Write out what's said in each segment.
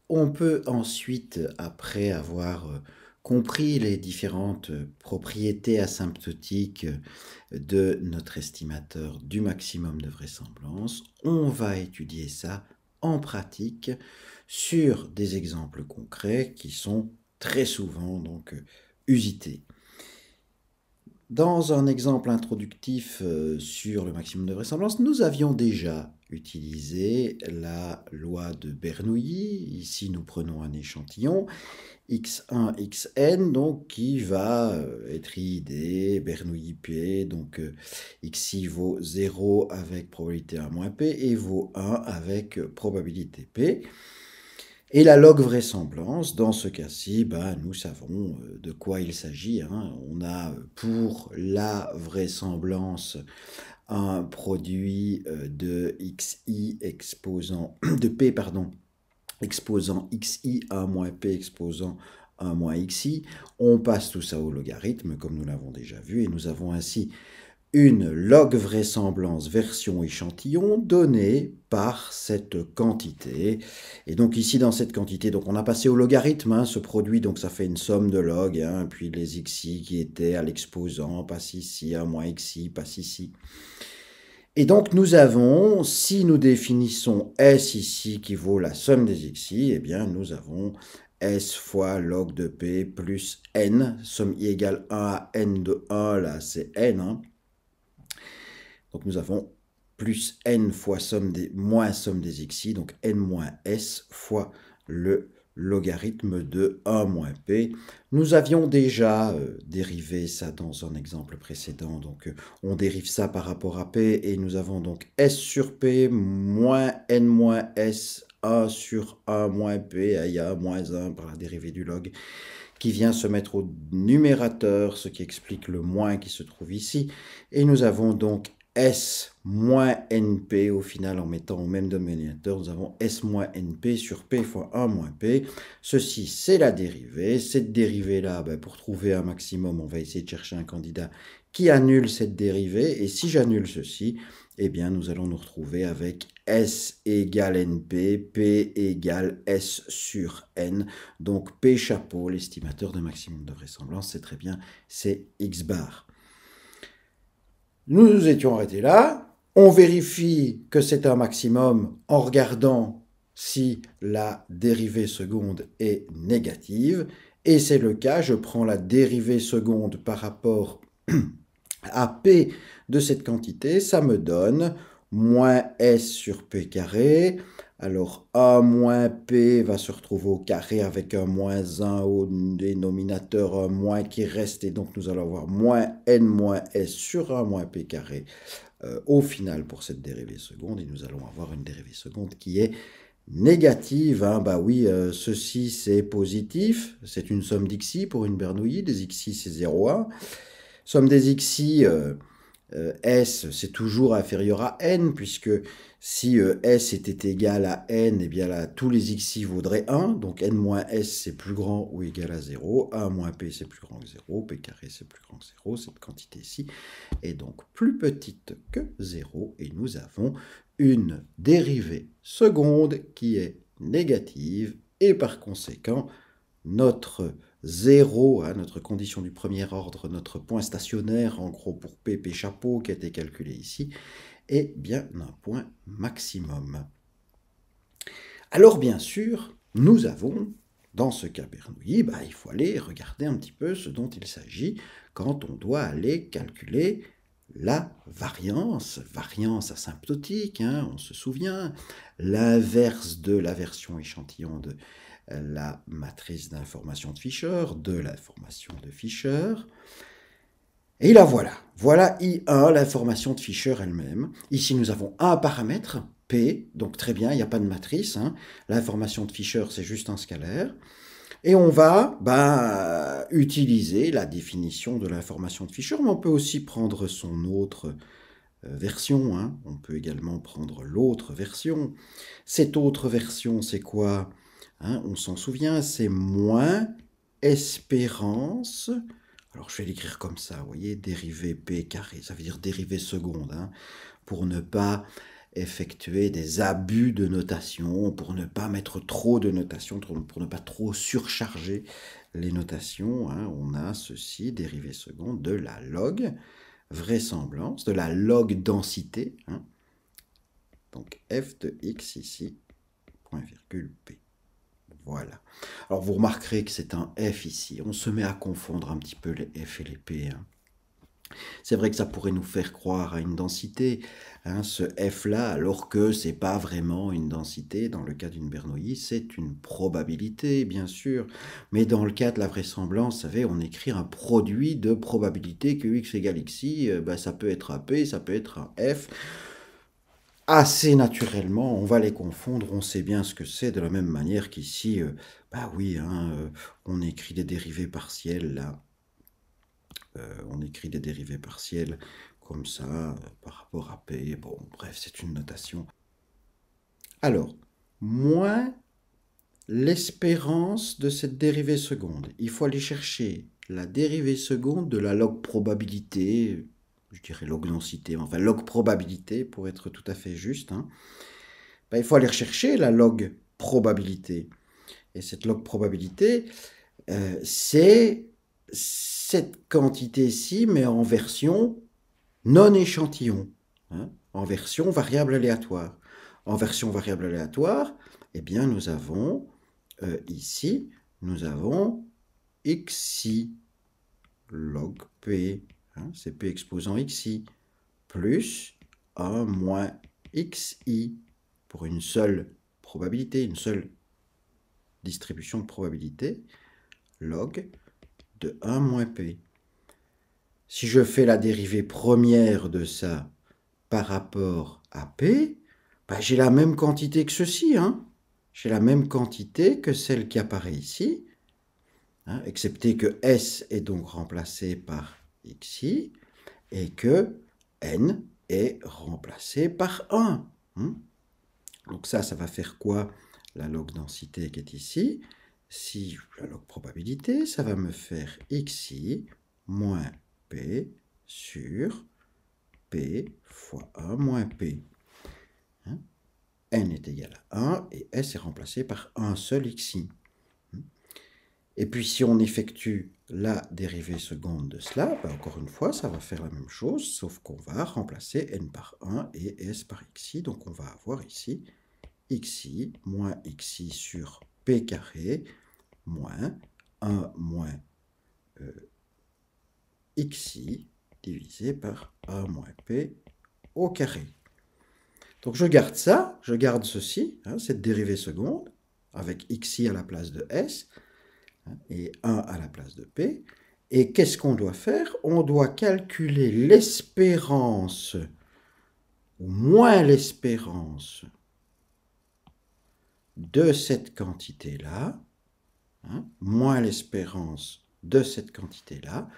On peut ensuite, après avoir compris les différentes propriétés asymptotiques de notre estimateur du maximum de vraisemblance, on va étudier ça en pratique sur des exemples concrets qui sont très souvent donc usités. Dans un exemple introductif sur le maximum de vraisemblance, nous avions déjà utilisé la loi de Bernoulli. Ici, nous prenons un échantillon x1, xn, donc qui va être IID, Bernoulli P, donc xi vaut 0 avec probabilité 1 moins p et vaut 1 avec probabilité p. Et la log vraisemblance, dans ce cas-ci, nous savons de quoi il s'agit. On a pour la vraisemblance un produit de xi exposant, de p, pardon, exposant xi, 1 moins p exposant 1 moins xi. On passe tout ça au logarithme, comme nous l'avons déjà vu, et nous avons ainsi une log vraisemblance version échantillon donnée par cette quantité. Et donc ici, dans cette quantité, donc on a passé au logarithme ce produit, donc ça fait une somme de log, puis les xi qui étaient à l'exposant passent ici, 1 moins xi passe ici. Et donc nous avons, si nous définissons S ici qui vaut la somme des xi, eh bien nous avons S fois log de P plus N, somme I égale 1 à N de 1, là c'est N. Donc nous avons plus N fois somme des, moins somme des xi, donc N moins S fois le logarithme de 1 moins P. Nous avions déjà dérivé ça dans un exemple précédent, donc on dérive ça par rapport à P, et nous avons donc S sur P moins N moins S, 1 sur 1 moins P, il y a moins 1 par la dérivée du log, qui vient se mettre au numérateur, ce qui explique le moins qui se trouve ici, et nous avons donc S moins NP, au final, en mettant au même dénominateur, nous avons S moins NP sur P fois 1 moins P. Ceci, c'est la dérivée. Cette dérivée-là, pour trouver un maximum, on va essayer de chercher un candidat qui annule cette dérivée. Et si j'annule ceci, eh bien, nous allons nous retrouver avec S égale NP, P égale S sur N. Donc, P chapeau, l'estimateur de maximum de vraisemblance, c'est très bien, c'est X bar. Nous nous étions arrêtés là. On vérifie que c'est un maximum en regardant si la dérivée seconde est négative. Et c'est le cas, je prends la dérivée seconde par rapport à P de cette quantité. Ça me donne moins S sur P carré. Alors, A moins P va se retrouver au carré avec un moins 1 au dénominateur, un moins qui reste, et donc nous allons avoir moins N moins S sur 1 moins P carré au final pour cette dérivée seconde, et nous allons avoir une dérivée seconde qui est négative. Oui, ceci c'est positif, c'est une somme d'xi pour une Bernoulli, des xi c'est 0,1. Somme des xi, S, c'est toujours inférieur à n, puisque si S était égal à n, eh bien là, tous les xi vaudraient 1, donc n moins S c'est plus grand ou égal à 0, 1 moins P c'est plus grand que 0, P carré c'est plus grand que 0, cette quantité-ci est donc plus petite que 0, et nous avons une dérivée seconde qui est négative, et par conséquent, notre 0, notre condition du premier ordre, notre point stationnaire, en gros pour P, P chapeau, qui a été calculé ici, est bien un point maximum. Alors bien sûr, nous avons, dans ce cas Bernoulli, il faut aller regarder un petit peu ce dont il s'agit quand on doit aller calculer la variance asymptotique, on se souvient, l'inverse de la version échantillon de la matrice d'information de Fisher, de l'information de Fisher. Et là voilà I1, l'information de Fisher elle-même. Ici nous avons un paramètre, P, donc très bien, il n'y a pas de matrice. L'information de Fisher c'est juste un scalaire. Et on va utiliser la définition de l'information de Fisher, mais on peut aussi prendre son autre version. On peut également prendre l'autre version. Cette autre version, c'est quoi ? On s'en souvient, c'est moins espérance. Alors je vais l'écrire comme ça, vous voyez, dérivée P carré, ça veut dire dérivée seconde, pour ne pas effectuer des abus de notation, pour ne pas mettre trop de notation, pour ne pas trop surcharger les notations, hein. On a ceci, dérivée seconde de la log vraisemblance, de la log densité, hein. Donc f de x ici, point virgule p. Voilà. Alors vous remarquerez que c'est un f ici. On se met à confondre un petit peu les f et les p, hein. C'est vrai que ça pourrait nous faire croire à une densité, hein, ce f-là, alors que ce n'est pas vraiment une densité. Dans le cas d'une Bernoulli, c'est une probabilité, bien sûr. Mais dans le cas de la vraisemblance, vous savez, on écrit un produit de probabilité que x égale xi, ça peut être un p, ça peut être un f. Assez naturellement, on va les confondre, on sait bien ce que c'est, de la même manière qu'ici, oui, hein, on écrit des dérivées partielles, là. On écrit des dérivées partielles comme ça, par rapport à P. Bon, bref, c'est une notation. Alors, moins l'espérance de cette dérivée seconde. Il faut aller chercher la dérivée seconde de la log probabilité, je dirais log densité, enfin log probabilité pour être tout à fait juste, hein. Il faut aller rechercher la log probabilité. Et cette log probabilité, c'est cette quantité-ci, mais en version non échantillon, hein, en version variable aléatoire. En version variable aléatoire, eh bien, nous avons ici, nous avons xi log p, hein, c'est p exposant xi, plus 1 moins xi pour une seule probabilité, une seule distribution de probabilité, log de 1 moins p. Si je fais la dérivée première de ça par rapport à p, j'ai la même quantité que ceci, hein. J'ai la même quantité que celle qui apparaît ici, hein, excepté que s est donc remplacé par xi et que n est remplacé par 1. Hein. Donc ça va faire quoi? La log densité qui est ici. Si la log probabilité, ça va me faire xi moins p sur p fois 1 moins p. Hein? N est égal à 1 et S est remplacé par un seul xi. Et puis si on effectue la dérivée seconde de cela, encore une fois, ça va faire la même chose, sauf qu'on va remplacer n par 1 et s par xi. Donc on va avoir ici xi moins xi sur p carré moins 1 moins xi divisé par 1 moins p au carré. Donc je garde ça, je garde ceci, hein, cette dérivée seconde, avec xi à la place de s, hein, et 1 à la place de p. Et qu'est-ce qu'on doit faire? On doit calculer l'espérance, ou moins l'espérance, de cette quantité-là, hein, moins l'espérance de cette quantité-là,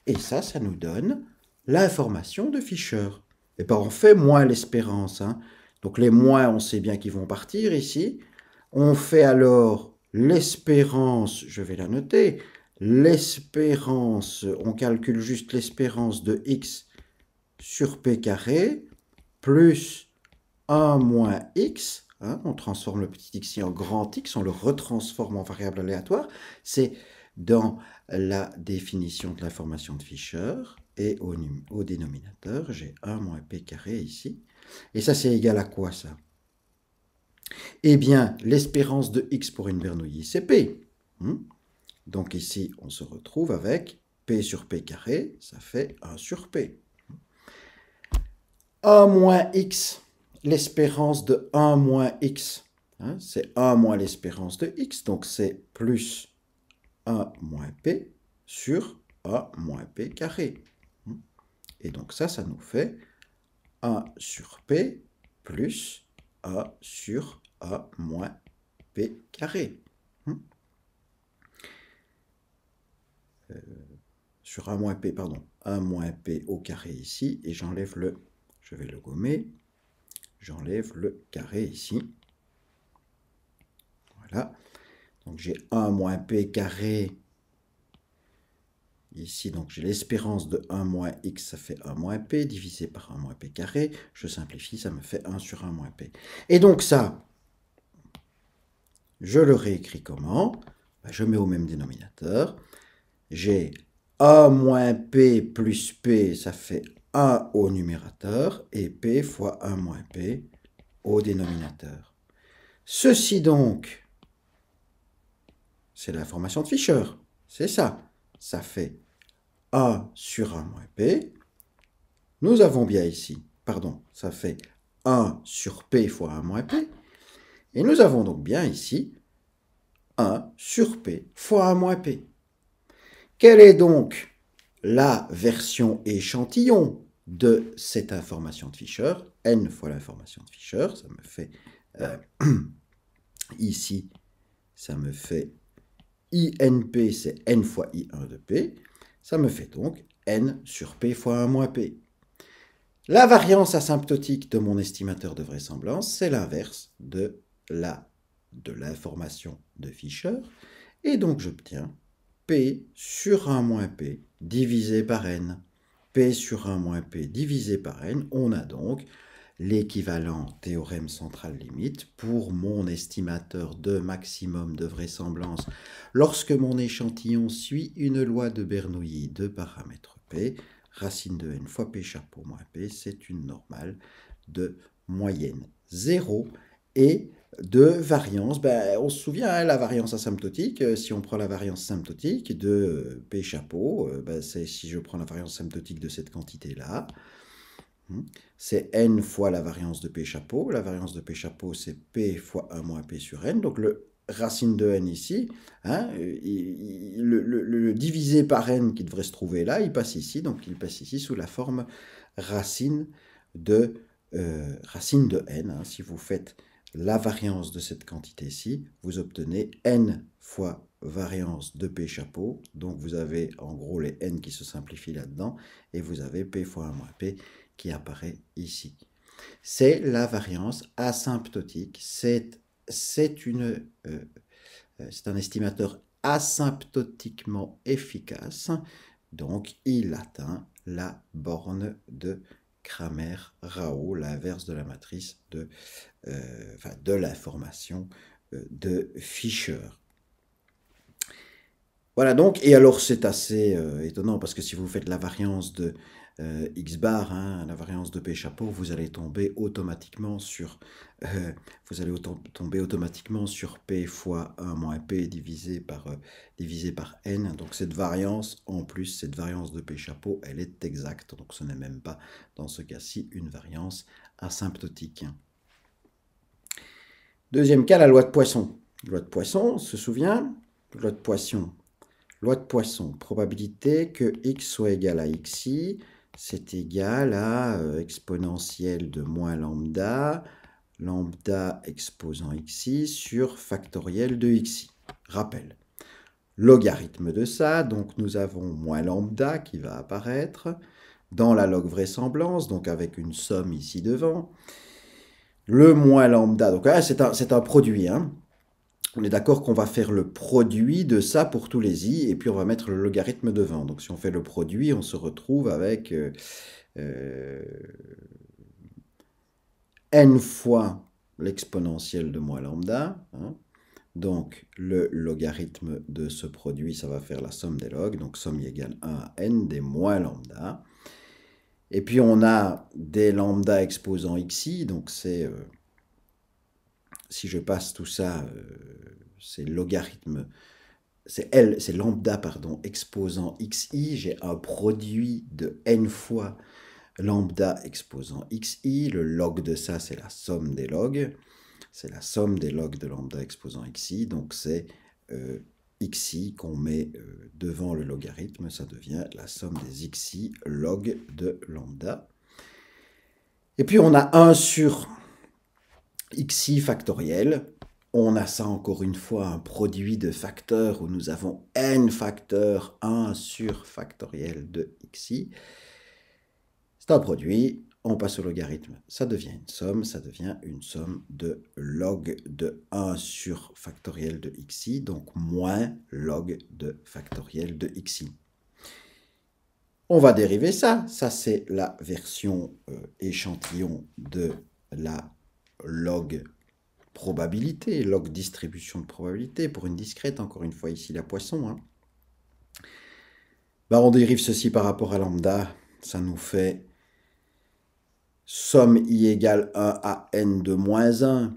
et ça nous donne l'information de Fisher. Et bien on fait moins l'espérance, hein. Donc les moins, on sait bien qu'ils vont partir ici. On fait alors l'espérance, je vais la noter, l'espérance, on calcule juste l'espérance de x sur p carré, plus 1 moins x, hein, on transforme le petit x en grand X, on le retransforme en variable aléatoire. C'est dans la définition de l'information de Fisher, et au dénominateur, j'ai 1 moins p carré ici. Et ça, c'est égal à quoi, ça? Eh bien, l'espérance de x pour une Bernoulli, c'est p. Donc ici, on se retrouve avec p sur p carré, ça fait 1 sur p. 1 moins x, l'espérance de 1 moins x, hein, c'est 1 moins l'espérance de x, donc c'est plus 1 moins p sur 1 moins p carré. Et donc ça nous fait 1 sur p plus 1 sur 1 moins p carré. Sur 1 moins p, pardon, 1 moins p au carré ici, et j'enlève je vais le gommer, j'enlève le carré ici. Voilà. Donc j'ai 1 moins p carré ici, donc j'ai l'espérance de 1 moins x, ça fait 1 moins p, divisé par 1 moins p carré. Je simplifie, ça me fait 1 sur 1 moins p. Et donc ça, je le réécris comment? Ben, je mets au même dénominateur. J'ai 1 moins p plus p, ça fait 1 au numérateur, et p fois 1 moins p au dénominateur. Ceci donc, c'est l'information de Fisher. C'est ça. Ça fait 1 sur 1 moins p. Nous avons bien ici, pardon, ça fait 1 sur p fois 1 moins p. Et nous avons donc bien ici 1 sur p fois 1 moins p. Quelle est donc la version échantillon de cette information de Fisher? N fois l'information de Fisher, ça me fait ici, ça me fait INP, c'est N fois I1 de P. Ça me fait donc N sur P fois 1 moins P. La variance asymptotique de mon estimateur de vraisemblance, c'est l'inverse de l'information de Fisher. Et donc j'obtiens P sur 1 moins P divisé par N. P sur 1 moins P divisé par N, on a donc l'équivalent théorème central limite pour mon estimateur de maximum de vraisemblance lorsque mon échantillon suit une loi de Bernoulli de paramètre P. Racine de n fois P chapeau moins P, c'est une normale de moyenne 0 et de variance. Ben, on se souvient, hein, la variance asymptotique, si on prend la variance symptotique de P chapeau, ben, c'est si je prends la variance symptotique de cette quantité-là, c'est n fois la variance de P chapeau. La variance de P chapeau, c'est P fois 1 moins P sur n. Donc le racine de n ici, hein, le divisé par n qui devrait se trouver là, il passe ici. Donc il passe ici sous la forme racine de n. Hein. Si vous faites la variance de cette quantité-ci, vous obtenez n fois variance de P chapeau. Donc vous avez en gros les n qui se simplifient là-dedans. Et vous avez P fois 1 moins P qui apparaît ici. C'est la variance asymptotique. C'est un estimateur asymptotiquement efficace. Donc, il atteint la borne de Cramér-Rao, l'inverse de la matrice de l'information de Fisher. Voilà donc, et alors c'est assez étonnant parce que si vous faites la variance de x bar, hein, la variance de P chapeau, vous allez tomber automatiquement sur P fois 1 moins P divisé par n. Donc cette variance, en plus, cette variance de P chapeau, elle est exacte. Donc ce n'est même pas, dans ce cas-ci, une variance asymptotique. Deuxième cas, la loi de Poisson. Loi de Poisson, on se souvient? Loi de Poisson. Loi de Poisson, probabilité que x soit égal à xi, c'est égal à exponentielle de moins lambda, lambda exposant xi sur factoriel de xi. Rappel, logarithme de ça, donc nous avons moins lambda qui va apparaître dans la log vraisemblance, donc avec une somme ici devant. Le moins lambda, donc là c'est un produit, hein. On est d'accord qu'on va faire le produit de ça pour tous les i, et puis on va mettre le logarithme devant. Donc si on fait le produit, on se retrouve avec n fois l'exponentielle de moins lambda. Hein. Donc le logarithme de ce produit, ça va faire la somme des logs. Donc somme égale 1 à n des moins lambda. Et puis on a des lambda exposant xi, donc c'est... si je passe tout ça, c'est logarithme, c'est lambda, pardon, exposant xi, j'ai un produit de n fois lambda exposant xi, le log de ça, c'est la somme des logs, c'est la somme des logs de lambda exposant xi, donc c'est xi qu'on met devant le logarithme, ça devient la somme des xi log de lambda. Et puis on a 1 sur xi factoriel, on a ça encore une fois, un produit de facteurs où nous avons n facteurs 1 sur factoriel de xi. C'est un produit, on passe au logarithme, ça devient une somme de log de 1 sur factoriel de xi, donc moins log de factoriel de xi. On va dériver ça. Ça, c'est la version échantillon de la log probabilité, log distribution de probabilité pour une discrète, encore une fois ici la Poisson. Hein. Ben, on dérive ceci par rapport à lambda, ça nous fait somme i égale 1 à n de moins 1.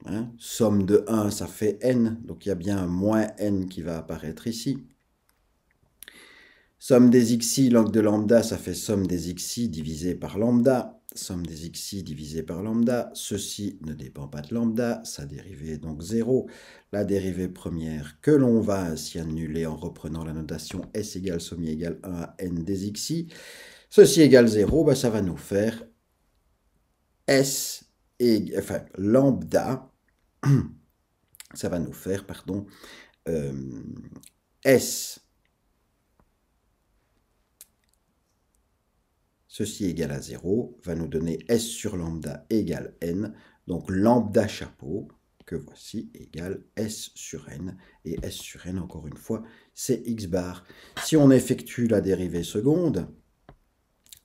Hein. Somme de 1, ça fait n, donc il y a bien un moins n qui va apparaître ici. Somme des xi log de lambda, ça fait somme des xi divisé par lambda. Somme des xi divisé par lambda. Ceci ne dépend pas de lambda, sa dérivée est donc 0. La dérivée première que l'on va ainsi annuler en reprenant la notation s égale somme i égale 1 à n des xi. Ceci égale 0, ben ça va nous faire lambda, ça va nous faire, pardon, s, ceci égale à 0, va nous donner s sur lambda égale n, donc lambda chapeau, que voici, égale s sur n, et s sur n, encore une fois, c'est x bar. Si on effectue la dérivée seconde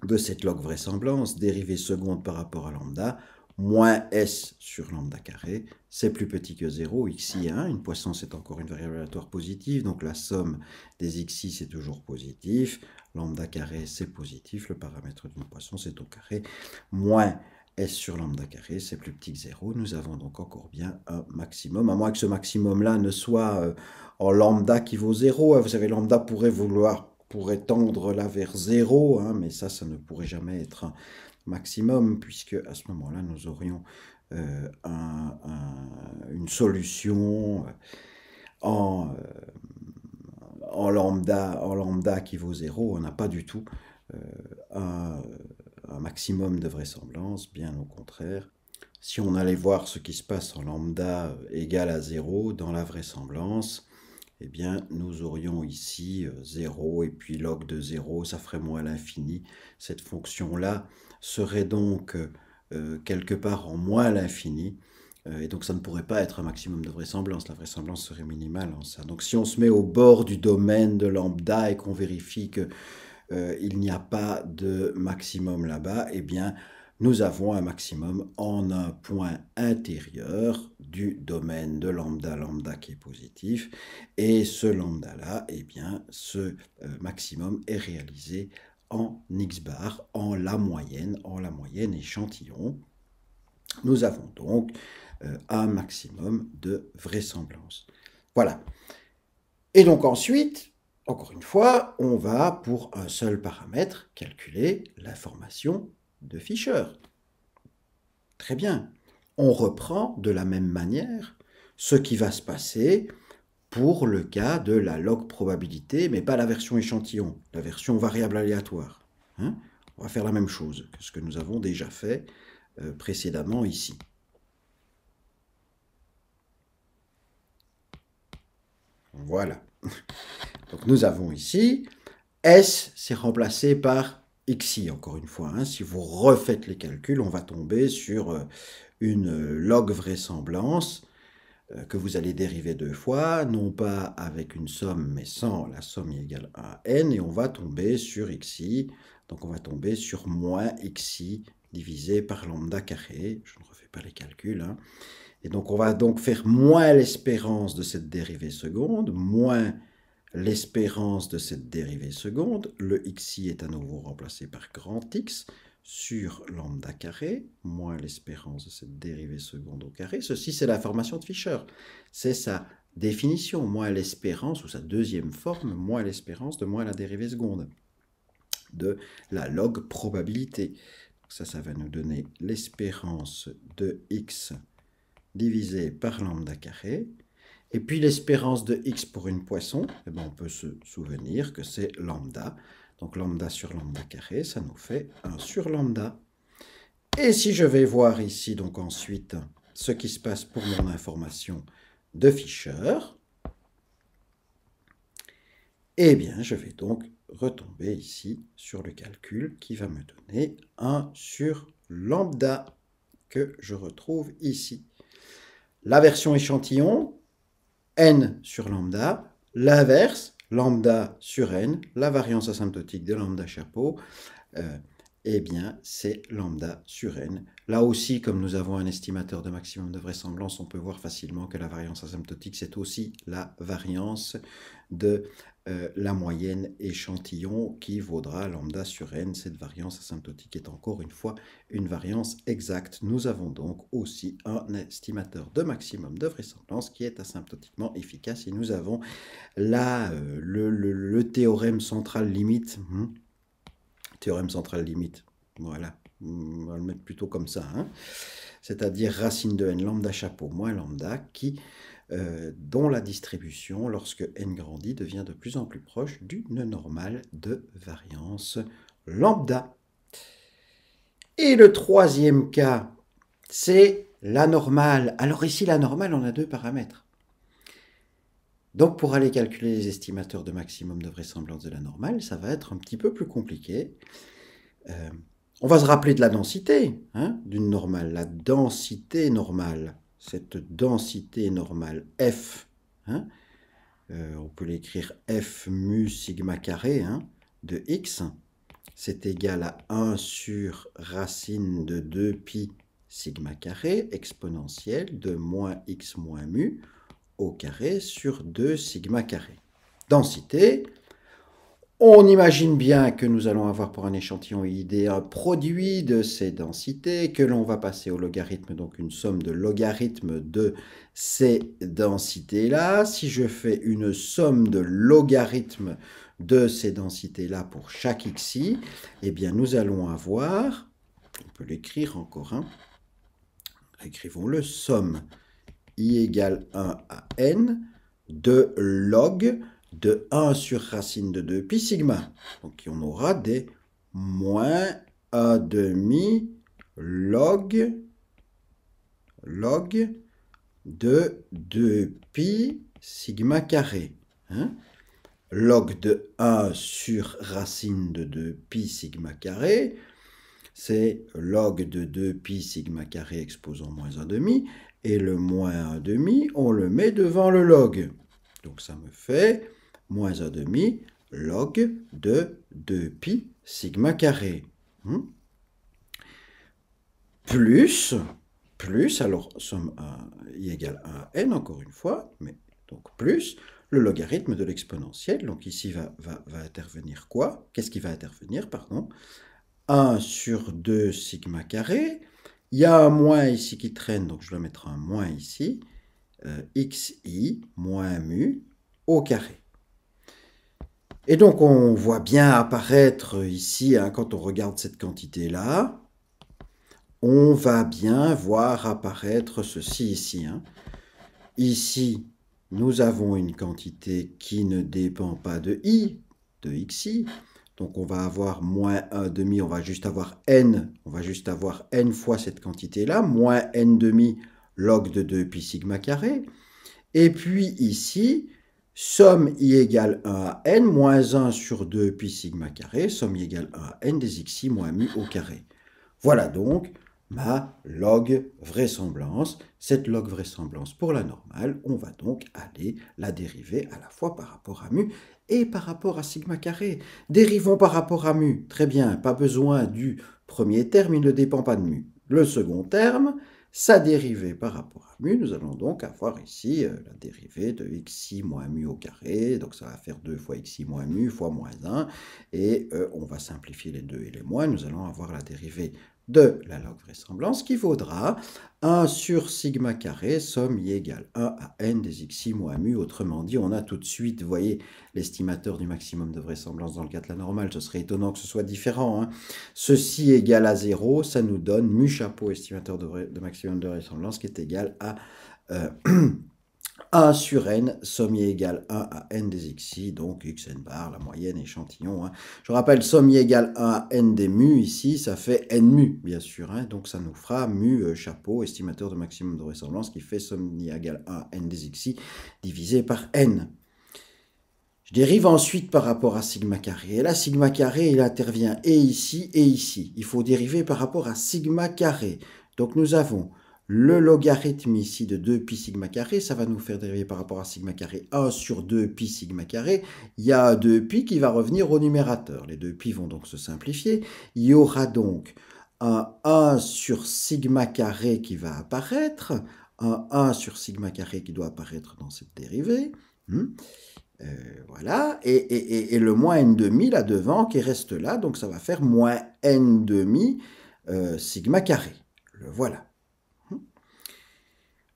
de cette log vraisemblance, dérivée seconde par rapport à lambda, moins s sur lambda carré, c'est plus petit que 0, xi est 1, une Poisson c'est encore une variable aléatoire positive, donc la somme des xi c'est toujours positif, lambda carré c'est positif, le paramètre d'une Poisson c'est au carré, moins s sur lambda carré c'est plus petit que 0, nous avons donc encore bien un maximum, à moins que ce maximum-là ne soit en lambda qui vaut 0, vous savez lambda pourrait tendre là vers 0, hein, mais ça ne pourrait jamais être un maximum, puisque à ce moment-là, nous aurions une solution en lambda qui vaut 0. On n'a pas du tout un maximum de vraisemblance, bien au contraire. Si on allait voir ce qui se passe en lambda égal à 0 dans la vraisemblance, eh bien, nous aurions ici 0, et puis log de 0, ça ferait moins l'infini. Cette fonction-là serait donc quelque part en moins l'infini, et donc ça ne pourrait pas être un maximum de vraisemblance. La vraisemblance serait minimale en ça. Donc si on se met au bord du domaine de lambda et qu'on vérifie qu'il n'y a pas de maximum là-bas, eh bien, nous avons un maximum en un point intérieur du domaine de lambda, lambda qui est positif, et ce lambda-là, eh bien, ce maximum est réalisé en x bar, en la moyenne échantillon. Nous avons donc un maximum de vraisemblance. Voilà. Et donc ensuite, encore une fois, on va, pour un seul paramètre, calculer l'information de Fisher. Très bien. On reprend de la même manière ce qui va se passer pour le cas de la log probabilité, mais pas la version échantillon, la version variable aléatoire. Hein? On va faire la même chose que ce que nous avons déjà fait précédemment ici. Voilà. Donc nous avons ici, S, c'est remplacé par xi, encore une fois. Hein. Si vous refaites les calculs, on va tomber sur une log vraisemblance que vous allez dériver deux fois, non pas avec une somme, mais sans la somme égale à n, et on va tomber sur xi, donc on va tomber sur moins xi divisé par lambda carré, je ne refais pas les calculs, hein. Et donc on va donc faire moins l'espérance de cette dérivée seconde, moins l'espérance de cette dérivée seconde, le xi est à nouveau remplacé par grand X, sur lambda carré, moins l'espérance de cette dérivée seconde au carré. Ceci, c'est l'information de Fisher. C'est sa définition, moins l'espérance, ou sa deuxième forme, moins l'espérance de moins la dérivée seconde de la log probabilité. Ça va nous donner l'espérance de x divisé par lambda carré. Et puis l'espérance de x pour une Poisson, eh bien, on peut se souvenir que c'est lambda. Donc lambda sur lambda carré, ça nous fait 1 sur lambda. Et si je vais voir ici, donc ensuite, ce qui se passe pour mon information de Fisher, eh bien, je vais donc retomber ici sur le calcul qui va me donner 1 sur lambda, que je retrouve ici. La version échantillon, n sur lambda, l'inverse, lambda sur n, la variance asymptotique de lambda chapeau, eh bien, c'est lambda sur n. Là aussi, comme nous avons un estimateur de maximum de vraisemblance, on peut voir facilement que la variance asymptotique, c'est aussi la variance de la moyenne échantillon qui vaudra lambda sur n. Cette variance asymptotique est encore une fois une variance exacte. Nous avons donc aussi un estimateur de maximum de vraisemblance qui est asymptotiquement efficace. Et nous avons là le théorème central limite. Théorème central limite, voilà, on va le mettre plutôt comme ça, hein. C'est-à-dire racine de n lambda chapeau moins lambda qui, dont la distribution, lorsque n grandit, devient de plus en plus proche d'une normale de variance lambda. Et le troisième cas, c'est la normale. Alors ici, la normale, on a deux paramètres. Donc pour aller calculer les estimateurs de maximum de vraisemblance de la normale, ça va être un petit peu plus compliqué. On va se rappeler de la densité d'une normale. La densité normale, cette densité normale F, on peut l'écrire F mu sigma carré de x, c'est égal à 1 sur racine de 2pi sigma carré exponentielle de moins x moins mu au carré sur 2 sigma carré. Densité, on imagine bien que nous allons avoir pour un échantillon ID un produit de ces densités que l'on va passer au logarithme, donc une somme de logarithmes de ces densités-là. Si je fais une somme de logarithmes de ces densités-là pour chaque xi, eh bien nous allons avoir, on peut l'écrire encore, écrivons-le, somme I égale 1 à n de log de 1 sur racine de 2pi sigma. Donc on aura des moins 1 demi log de 2pi sigma carré. Log de 1 sur racine de 2pi sigma carré, c'est log de 2pi sigma carré exposant moins 1 demi. Et le moins 1 demi, on le met devant le log. Donc ça me fait moins 1 demi log de 2pi sigma carré. Plus, alors somme I égale 1 à n, encore une fois, mais donc plus le logarithme de l'exponentielle. Donc ici va intervenir quoi? Qu'est-ce qui va intervenir, pardon? 1 sur 2 sigma carré. Il y a un moins ici qui traîne, donc je dois mettre un moins ici. Xi moins mu au carré. Et donc on voit bien apparaître ici, quand on regarde cette quantité-là, on va bien voir apparaître ceci ici. Ici, nous avons une quantité qui ne dépend pas de i, de xi. Donc on va avoir moins 1 demi, on va juste avoir n fois cette quantité-là, moins n demi log de 2pi sigma carré. Et puis ici, somme i égale 1 à n, moins 1 sur 2pi sigma carré, somme i égale 1 à n des xi moins mu au carré. Voilà donc ma log vraisemblance. Cette log vraisemblance pour la normale, on va donc aller la dériver à la fois par rapport à mu et par rapport à sigma carré. Dérivons par rapport à mu. Très bien, pas besoin du premier terme, il ne dépend pas de mu. Le second terme, sa dérivée par rapport à mu, nous allons donc avoir ici la dérivée de xi moins mu au carré, donc ça va faire 2 fois xi moins mu fois moins 1, et on va simplifier les 2 et les moins, nous allons avoir la dérivée de la log vraisemblance qui vaudra 1 sur sigma carré, somme i égale 1 à n des xi moins mu. Autrement dit, on a tout de suite, vous voyez, l'estimateur du maximum de vraisemblance dans le cas de la normale. Ce serait étonnant que ce soit différent. Ceci égale à 0, ça nous donne mu chapeau estimateur de maximum de vraisemblance qui est égal à 1 sur n, somme i égale 1 à n des xi, donc xn bar, la moyenne échantillon. Je rappelle, somme i égale 1 à n des mu, ici, ça fait n mu, bien sûr. Donc ça nous fera mu chapeau, estimateur de maximum de vraisemblance, qui fait somme i égale 1 à n des xi, divisé par n. Je dérive ensuite par rapport à sigma carré. Et là, sigma carré, il intervient et ici et ici. Il faut dériver par rapport à sigma carré. Donc nous avons Le logarithme ici de 2pi sigma carré, ça va nous faire dériver par rapport à sigma carré 1 sur 2pi sigma carré. Il y a 2pi qui va revenir au numérateur. Les 2pi vont donc se simplifier. Il y aura donc un 1 sur sigma carré qui va apparaître, un 1 sur sigma carré qui doit apparaître dans cette dérivée. Voilà, et le moins n demi là devant qui reste là, donc ça va faire moins n demi sigma carré. Le voilà.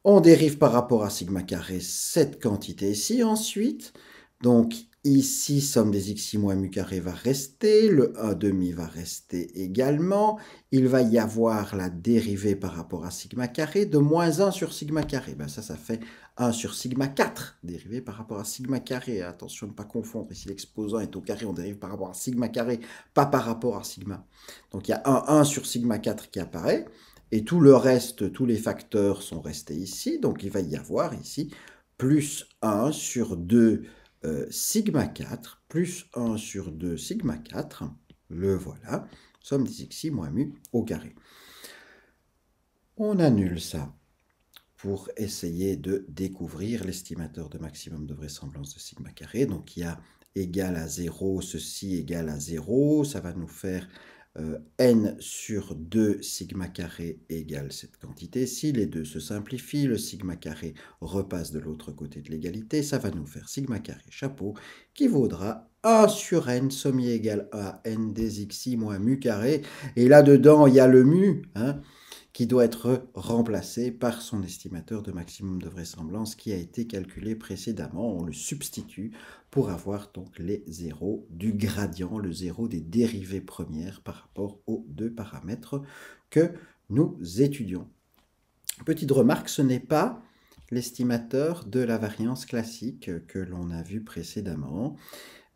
On dérive par rapport à sigma carré cette quantité-ci ensuite. Donc ici, somme des xi moins mu carré va rester, le 1 demi va rester également. Il va y avoir la dérivée par rapport à sigma carré de moins 1 sur sigma carré. Ben ça fait 1 sur sigma 4, dérivé par rapport à sigma carré. Attention de ne pas confondre, ici l'exposant est au carré, on dérive par rapport à sigma carré, pas par rapport à sigma. Donc il y a un 1 sur sigma 4 qui apparaît. Et tout le reste, tous les facteurs sont restés ici. Donc, il va y avoir ici plus 1 sur 2 sigma 4, plus 1 sur 2 sigma 4. Le voilà. Somme des xi moins mu au carré. On annule ça pour essayer de découvrir l'estimateur de maximum de vraisemblance de sigma carré. Donc, il y a égal à 0, ceci égal à 0. Ça va nous faire n sur 2 sigma carré égale cette quantité. Si les deux se simplifient, le sigma carré repasse de l'autre côté de l'égalité. Ça va nous faire sigma carré chapeau qui vaudra 1 sur n, sommier égal à n des xi moins mu carré. Et là-dedans, il y a le mu, qui doit être remplacé par son estimateur de maximum de vraisemblance qui a été calculé précédemment. On le substitue pour avoir donc les zéros du gradient, le zéro des dérivées premières par rapport aux deux paramètres que nous étudions. Petite remarque, ce n'est pas l'estimateur de la variance classique que l'on a vu précédemment.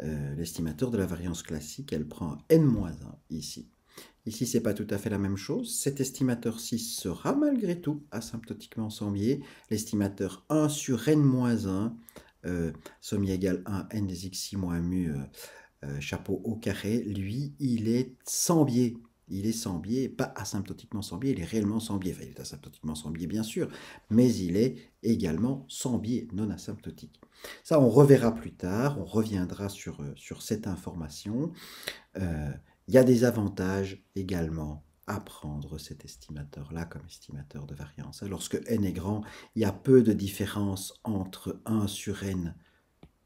L'estimateur de la variance classique, elle prend n-1 ici. Ici, ce n'est pas tout à fait la même chose. Cet estimateur-ci sera malgré tout asymptotiquement sans biais. L'estimateur 1 sur n-1, sommier égale 1, n des xi moins mu, chapeau au carré, lui, il est sans biais. Il est sans biais, pas asymptotiquement sans biais, il est réellement sans biais. Enfin, il est asymptotiquement sans biais, bien sûr, mais il est également sans biais, non asymptotique. Ça, on reverra plus tard, on reviendra sur cette information. Il y a des avantages également à prendre cet estimateur-là comme estimateur de variance. Lorsque n est grand, il y a peu de différence entre 1 sur n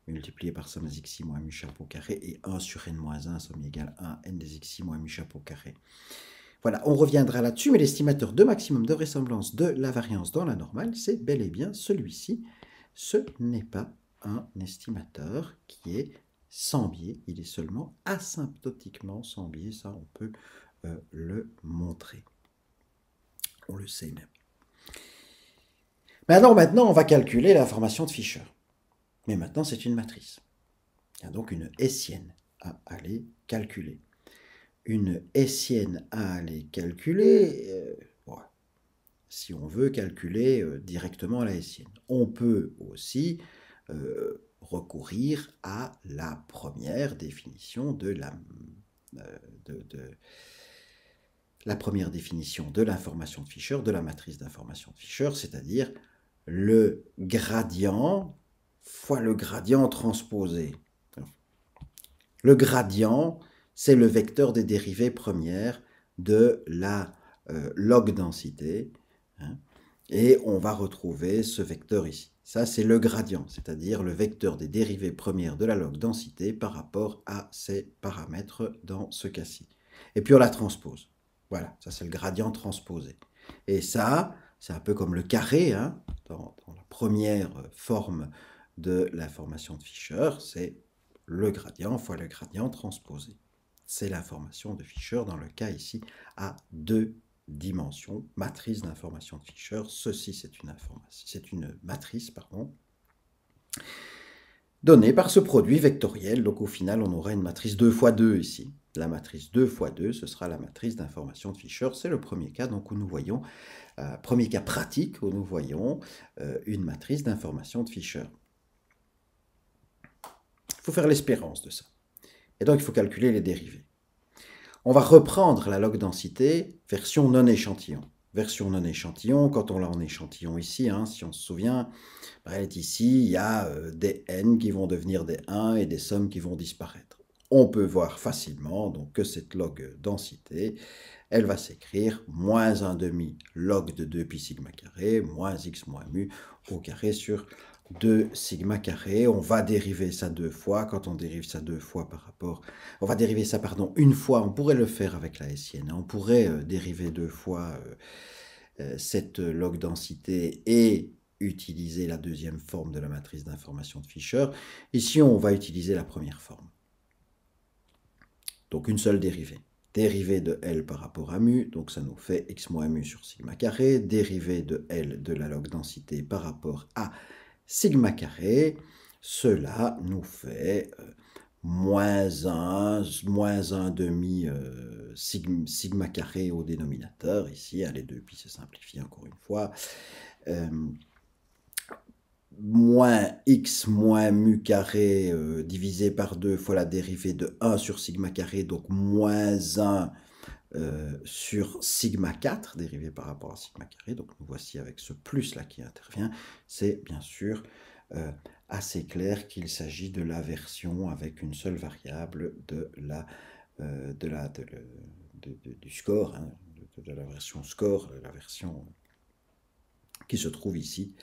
multiplié par somme des xi moins mu chapeau carré et 1 sur n-1, somme égale 1 n des xi moins mu chapeau carré. Voilà, on reviendra là-dessus, mais l'estimateur de maximum de vraisemblance de la variance dans la normale, c'est bel et bien celui-ci. Ce n'est pas un estimateur qui est sans biais, il est seulement asymptotiquement sans biais, ça on peut le montrer. On le sait même. Maintenant, on va calculer l'information de Fisher. Mais maintenant, c'est une matrice. Il y a donc une hessienne à aller calculer. Une hessienne à aller calculer, si on veut calculer directement la hessienne. On peut aussi recourir à la première définition de l'information de Fisher, de la matrice d'information de Fisher, c'est-à-dire le gradient fois le gradient transposé. Le gradient, c'est le vecteur des dérivées premières de la log densité, et on va retrouver ce vecteur ici. Ça, c'est le gradient, c'est-à-dire le vecteur des dérivées premières de la log densité par rapport à ces paramètres dans ce cas-ci. Et puis on la transpose. Voilà, ça c'est le gradient transposé. Et ça, c'est un peu comme le carré, dans la première forme de l'information de Fisher, c'est le gradient fois le gradient transposé. C'est l'information de Fisher dans le cas ici à 2 dimensions, matrice d'information de Fisher. Ceci, c'est une matrice, donnée par ce produit vectoriel. Donc au final, on aura une matrice 2 fois 2 ici. La matrice 2 fois 2, ce sera la matrice d'information de Fisher. C'est le premier cas donc, où nous voyons, premier cas pratique où nous voyons une matrice d'information de Fisher. Il faut faire l'espérance de ça. Et donc, il faut calculer les dérivées. On va reprendre la log densité version non échantillon. version non échantillon. Quand on l'a en échantillon ici, hein, si on se souvient, elle est ici, il y a des n qui vont devenir des 1 et des sommes qui vont disparaître. On peut voir facilement donc, que cette log densité, elle va s'écrire moins 1 demi log de 2 pi sigma carré moins x moins mu au carré sur 2 sigma carré. On va dériver ça deux fois. Quand on dérive ça deux fois par rapport... On va dériver ça, pardon, une fois. On pourrait le faire avec la SIN. On pourrait dériver deux fois cette log densité et utiliser la deuxième forme de la matrice d'information de Fisher. Ici, on va utiliser la première forme. Donc, une seule dérivée. Dérivée de L par rapport à mu, donc ça nous fait x moins mu sur sigma carré. Dérivée de L de la log densité par rapport à sigma carré. Cela nous fait moins 1 demi sigma carré au dénominateur. Ici, les deux pi se simplifient encore une fois. Moins x moins mu carré divisé par 2 fois la dérivée de 1 sur sigma carré, donc moins 1 sur sigma 4, dérivé par rapport à sigma carré. Donc nous voici avec ce plus-là qui intervient. C'est bien sûr assez clair qu'il s'agit de la version avec une seule variable du score, hein, de la version score, la version qui se trouve ici.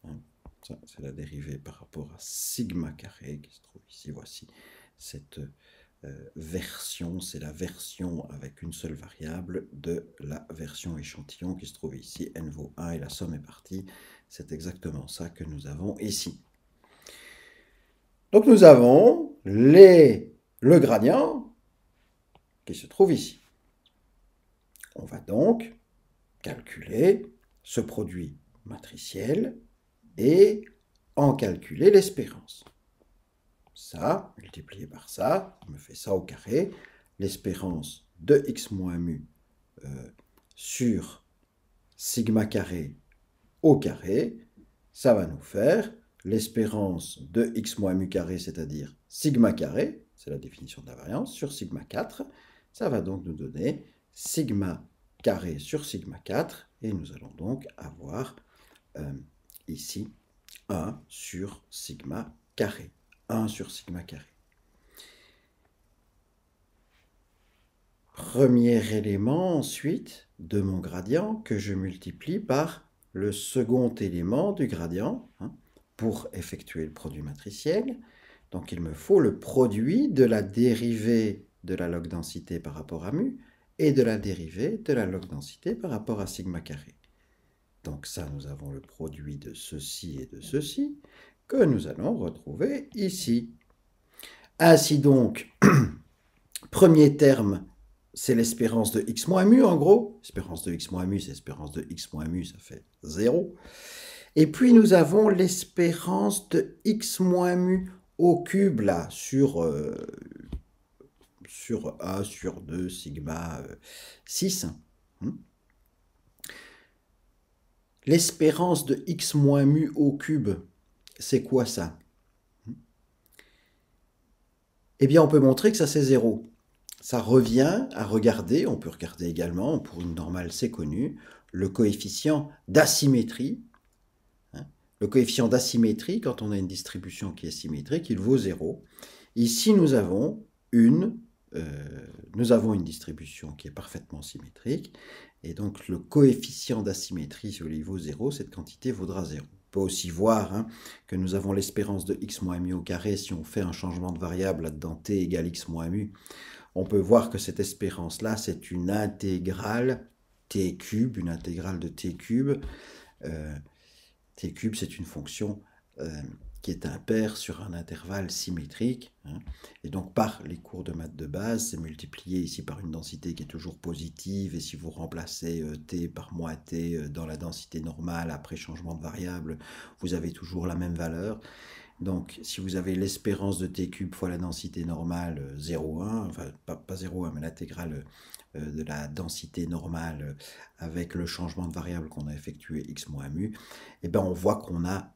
Hein. Ça, c'est la dérivée par rapport à sigma carré qui se trouve ici. Voici cette version, c'est la version avec une seule variable de la version échantillon qui se trouve ici. N vaut 1 et la somme est partie. C'est exactement ça que nous avons ici. Donc nous avons le gradient qui se trouve ici. On va donc calculer ce produit matriciel et en calculer l'espérance. Ça, multiplié par ça, me fait ça au carré. L'espérance de x moins mu sur sigma carré au carré, ça va nous faire l'espérance de x moins mu carré, c'est-à-dire sigma carré, c'est la définition de la variance, sur sigma 4. Ça va donc nous donner sigma carré sur sigma 4, et nous allons donc avoir ici 1 sur sigma carré. 1 sur sigma carré. Premier élément ensuite de mon gradient que je multiplie par le second élément du gradient pour effectuer le produit matriciel. Donc il me faut le produit de la dérivée de la log densité par rapport à mu et de la dérivée de la log densité par rapport à sigma carré. Donc ça, nous avons le produit de ceci et de ceci que nous allons retrouver ici. Ainsi donc, premier terme, c'est l'espérance de x moins mu en gros. Espérance de x moins mu, c'est espérance de x moins mu, ça fait 0. Et puis nous avons l'espérance de x moins mu au cube là, sur A sur 2 sigma 6. L'espérance de x moins mu au cube, c'est quoi ça? Eh bien, on peut montrer que ça, c'est 0. Ça revient à regarder, on peut regarder également, pour une normale, c'est connu, le coefficient d'asymétrie. Le coefficient d'asymétrie, quand on a une distribution qui est symétrique, il vaut 0. Ici, nous avons une distribution qui est parfaitement symétrique. Et donc, le coefficient d'asymétrie, si il vaut 0, cette quantité vaudra 0. On peut aussi voir que nous avons l'espérance de x moins mu au carré. Si on fait un changement de variable là-dedans, t égale x moins mu, on peut voir que cette espérance-là, c'est une intégrale t cube, une intégrale de t cube. T cube, c'est une fonction qui est impaire sur un intervalle symétrique. Et donc, par les cours de maths de base, c'est multiplié ici par une densité qui est toujours positive. Et si vous remplacez t par moins t dans la densité normale après changement de variable, vous avez toujours la même valeur. Donc, si vous avez l'espérance de t cube fois la densité normale 0,1, enfin, pas 0,1, mais l'intégrale de la densité normale avec le changement de variable qu'on a effectué x moins mu, eh bien, on voit qu'on a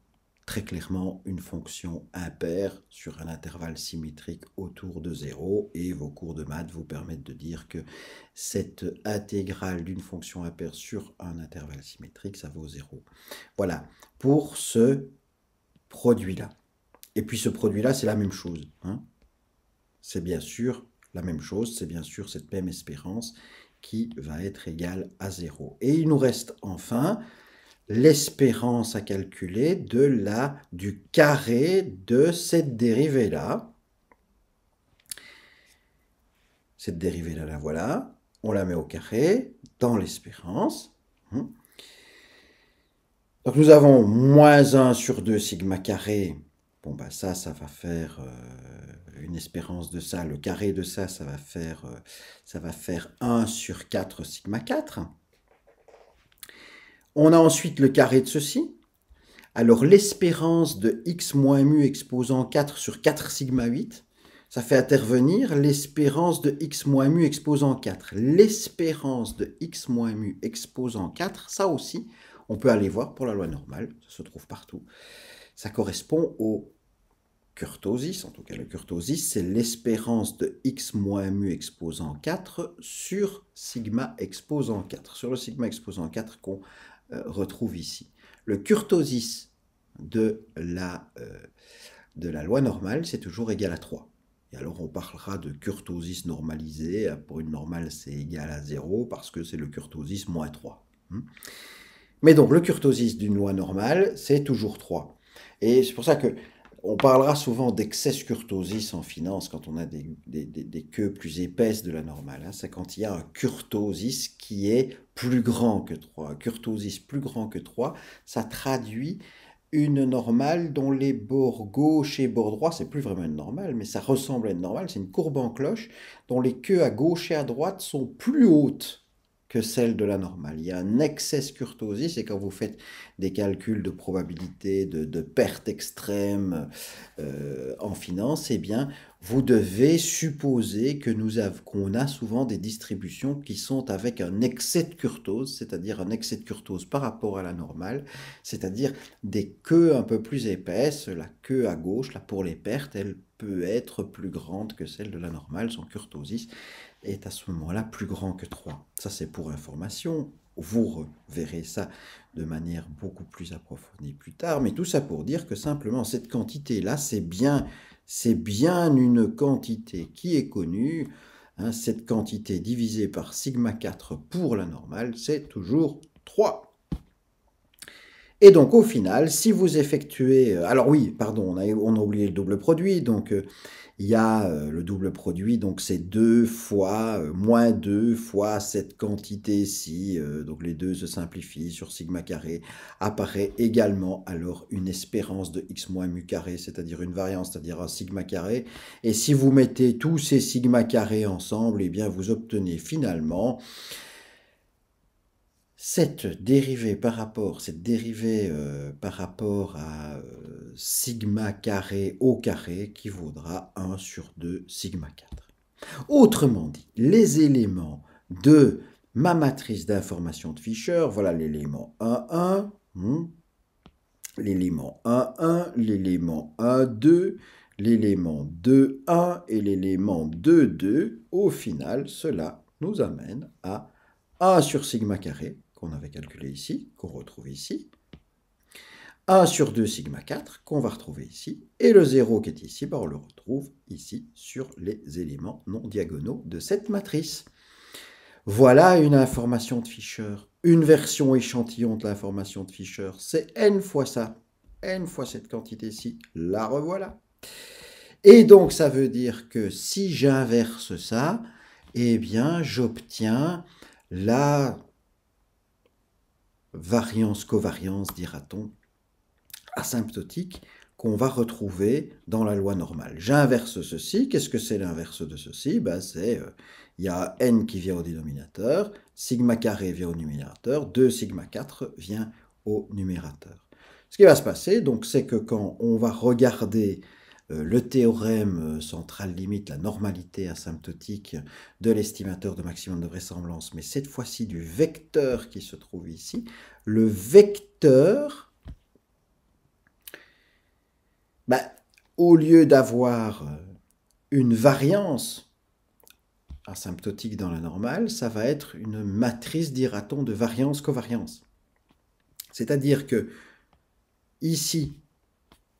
très clairement une fonction impaire sur un intervalle symétrique autour de 0, et vos cours de maths vous permettent de dire que cette intégrale d'une fonction impaire sur un intervalle symétrique, ça vaut 0. Voilà, pour ce produit-là. Et puis ce produit-là, c'est la même chose, hein. C'est bien sûr la même chose, c'est bien sûr cette même espérance qui va être égale à 0. Et il nous reste enfin l'espérance à calculer du carré de cette dérivée-là. Cette dérivée-là, la voilà. On la met au carré dans l'espérance. Donc nous avons moins 1 sur 2 sigma carré. Bon, bah ça va faire une espérance de ça. Le carré de ça, ça va faire 1 sur 4 sigma 4. On a ensuite le carré de ceci. Alors l'espérance de x moins mu exposant 4 sur 4 sigma 8, ça fait intervenir l'espérance de x moins mu exposant 4. L'espérance de x moins mu exposant 4, ça aussi, on peut aller voir pour la loi normale, ça se trouve partout. Ça correspond au kurtosis, en tout cas le kurtosis, c'est l'espérance de x moins mu exposant 4 sur sigma exposant 4, sur le sigma exposant 4 qu'on retrouve ici. Le kurtosis de la loi normale, c'est toujours égal à 3. Et alors on parlera de kurtosis normalisé. Pour une normale, c'est égal à 0 parce que c'est le kurtosis moins 3. Mais donc le kurtosis d'une loi normale, c'est toujours 3. Et c'est pour ça que on parlera souvent d'excess kurtosis en finance quand on a des queues plus épaisses de la normale. Hein. C'est quand il y a un kurtosis qui est plus grand que 3. Un kurtosis plus grand que 3, ça traduit une normale dont les bords gauche et bords droit, c'est plus vraiment une normale, mais ça ressemble à une normale, c'est une courbe en cloche, dont les queues à gauche et à droite sont plus hautes que celles de la normale. Il y a un excess kurtosis, et quand vous faites des calculs de probabilité de perte extrême en finance, eh bien, vous devez supposer que qu'on a souvent des distributions qui sont avec un excès de kurtose, c'est-à-dire un excès de kurtose par rapport à la normale, c'est-à-dire des queues un peu plus épaisses. La queue à gauche, là, pour les pertes, elle peut être plus grande que celle de la normale, son kurtosis est à ce moment-là plus grand que 3. Ça, c'est pour information. Vous reverrez ça de manière beaucoup plus approfondie plus tard. Mais tout ça pour dire que simplement, cette quantité-là, c'est bien une quantité qui est connue. Hein, cette quantité divisée par sigma 4 pour la normale, c'est toujours 3. Et donc, au final, si vous effectuez... alors oui, pardon, on a oublié le double produit. Donc, il y a le double produit, donc c'est 2 fois, moins 2 fois cette quantité-ci, donc les deux se simplifient sur sigma carré, apparaît également alors une espérance de x moins mu carré, c'est-à-dire une variance, c'est-à-dire un sigma carré, et si vous mettez tous ces sigma carrés ensemble, eh bien vous obtenez finalement cette dérivée par rapport à sigma carré au carré qui vaudra 1 sur 2 sigma 4. Autrement dit, les éléments de ma matrice d'information de Fisher, voilà l'élément 1, 1, l'élément 1, 1, l'élément 1, 2, l'élément 2, 1 et l'élément 2, 2. Au final, cela nous amène à 1 sur sigma carré, qu'on avait calculé ici, qu'on retrouve ici, 1 sur 2 sigma 4, qu'on va retrouver ici, et le 0 qui est ici, on le retrouve ici sur les éléments non diagonaux de cette matrice. Voilà une information de Fisher, une version échantillon de l'information de Fisher, c'est n fois ça, n fois cette quantité-ci, la revoilà. Et donc ça veut dire que si j'inverse ça, eh bien j'obtiens la variance-covariance, dira-t-on, asymptotique qu'on va retrouver dans la loi normale. J'inverse ceci. Qu'est-ce que c'est l'inverse de ceci? Il y a n qui vient au dénominateur, sigma carré vient au numérateur, 2 sigma 4 vient au numérateur. Ce qui va se passer, donc, c'est que quand on va regarder le théorème central limite, la normalité asymptotique de l'estimateur de maximum de vraisemblance, mais cette fois-ci du vecteur qui se trouve ici, le vecteur Ben, au lieu d'avoir une variance asymptotique dans la normale, ça va être une matrice, dira-t-on, de variance-covariance. C'est-à-dire que ici,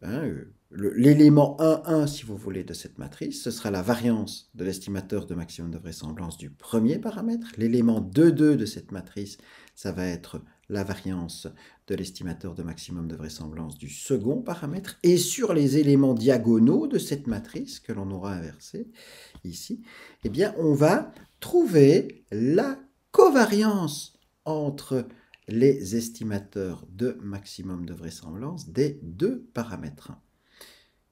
hein, l'élément 1, 1, si vous voulez, de cette matrice, ce sera la variance de l'estimateur de maximum de vraisemblance du premier paramètre. L'élément 2, 2 de cette matrice, ça va être la variance de l'estimateur de maximum de vraisemblance du second paramètre. Et sur les éléments diagonaux de cette matrice que l'on aura inversée ici, eh bien, on va trouver la covariance entre les estimateurs de maximum de vraisemblance des deux paramètres.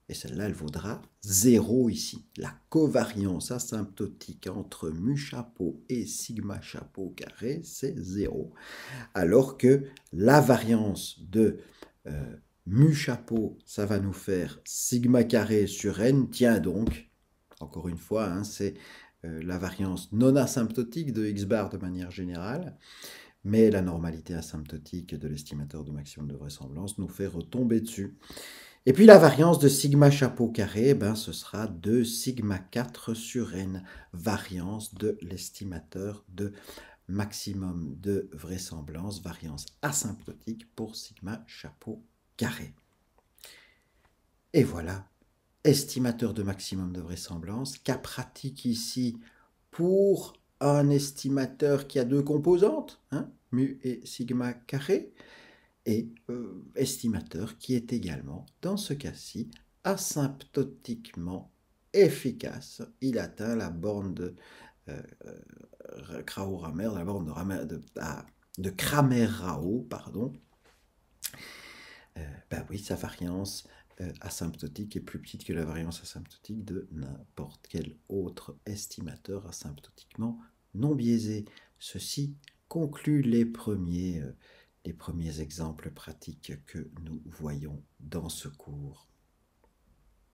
Et celle-là, elle vaudra 0 ici. La covariance asymptotique entre mu chapeau et sigma chapeau carré, c'est 0. Alors que la variance de mu chapeau, ça va nous faire sigma carré sur n. Tiens donc, encore une fois, hein, c'est la variance non asymptotique de x bar de manière générale. Mais la normalité asymptotique de l'estimateur de maximum de vraisemblance nous fait retomber dessus. Et puis la variance de sigma chapeau carré, ben, ce sera 2 sigma 4 sur n, variance de l'estimateur de maximum de vraisemblance, variance asymptotique pour sigma chapeau carré. Et voilà, estimateur de maximum de vraisemblance, cas pratique ici pour un estimateur qui a deux composantes, hein, mu et sigma carré, et estimateur qui est également, dans ce cas-ci, asymptotiquement efficace. Il atteint la borne de Krauss-Ramer, la borne de Kramer-Rao, pardon. Ben oui, sa variance asymptotique est plus petite que la variance asymptotique de n'importe quel autre estimateur asymptotiquement non biaisé. Ceci conclut les premiers exemples pratiques que nous voyons dans ce cours.